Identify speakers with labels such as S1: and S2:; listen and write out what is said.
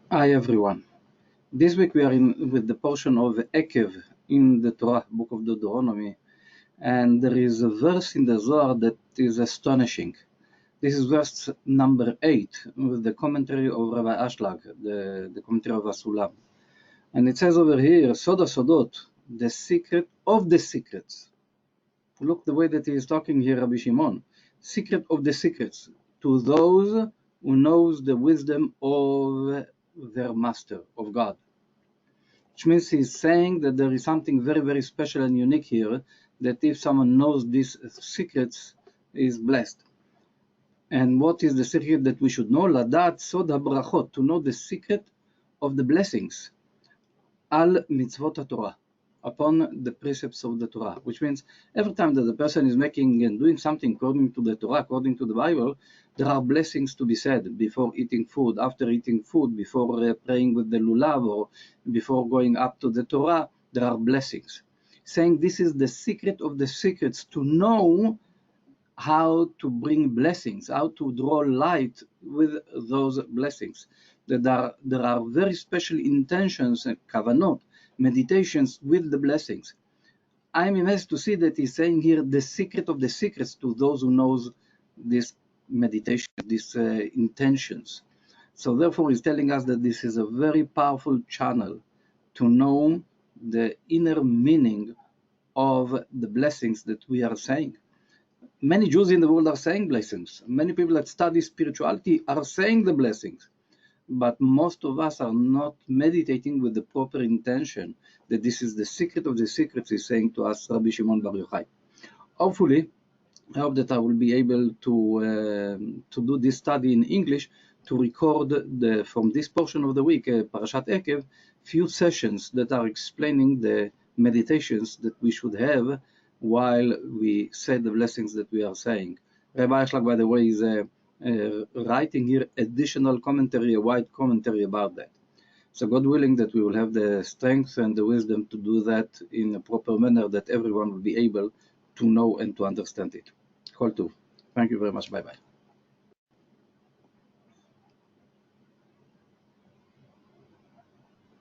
S1: Hi everyone. This week we are in with the portion of Akev in the Torah, book of Deuteronomy, and there is a verse in the Zohar that is astonishing. This is verse number 8 with the commentary of Rabbi Ashlag, the commentary of Asulam. And it says over here, Soda Sodot, the secret of the secrets. Look the way that he is talking here, Rabbi Shimon. Secret of the secrets, to those who knows the wisdom of their master, of God. Which means he's saying that there is something very, very special and unique here, that if someone knows these secrets, is blessed. And what is the secret that we should know? Ladat sod habrachot, to know the secret of the blessings. Al mitzvot Torah, upon the precepts of the Torah. Which means every time that the person is making and doing something according to the Torah, according to the Bible, there are blessings to be said before eating food, after eating food, before praying with the lulav, or before going up to the Torah. There are blessings. Saying this is the secret of the secrets, to know how to bring blessings, how to draw light with those blessings. That there are very special intentions and kavanot, meditations with the blessings. I'm amazed to see that he's saying here the secret of the secrets to those who knows this meditation, these intentions. So therefore he's telling us that this is a very powerful channel to know the inner meaning of the blessings that we are saying. Many Jews in the world are saying blessings. Many people that study spirituality are saying the blessings. But most of us are not meditating with the proper intention, that this is the secret of the secrets, is saying to us Rabbi Shimon Bar Yochai. Hopefully, I hope that I will be able to do this study in English, to record from this portion of the week, Parashat Akev, few sessions that are explaining the meditations that we should have while we say the blessings that we are saying. Rabbi Ashlag, by the way, is writing here additional commentary, a wide commentary about that. So God willing that we will have the strength and the wisdom to do that in a proper manner, that everyone will be able to know and to understand it. Kol Tov. Thank you very much. Bye-bye.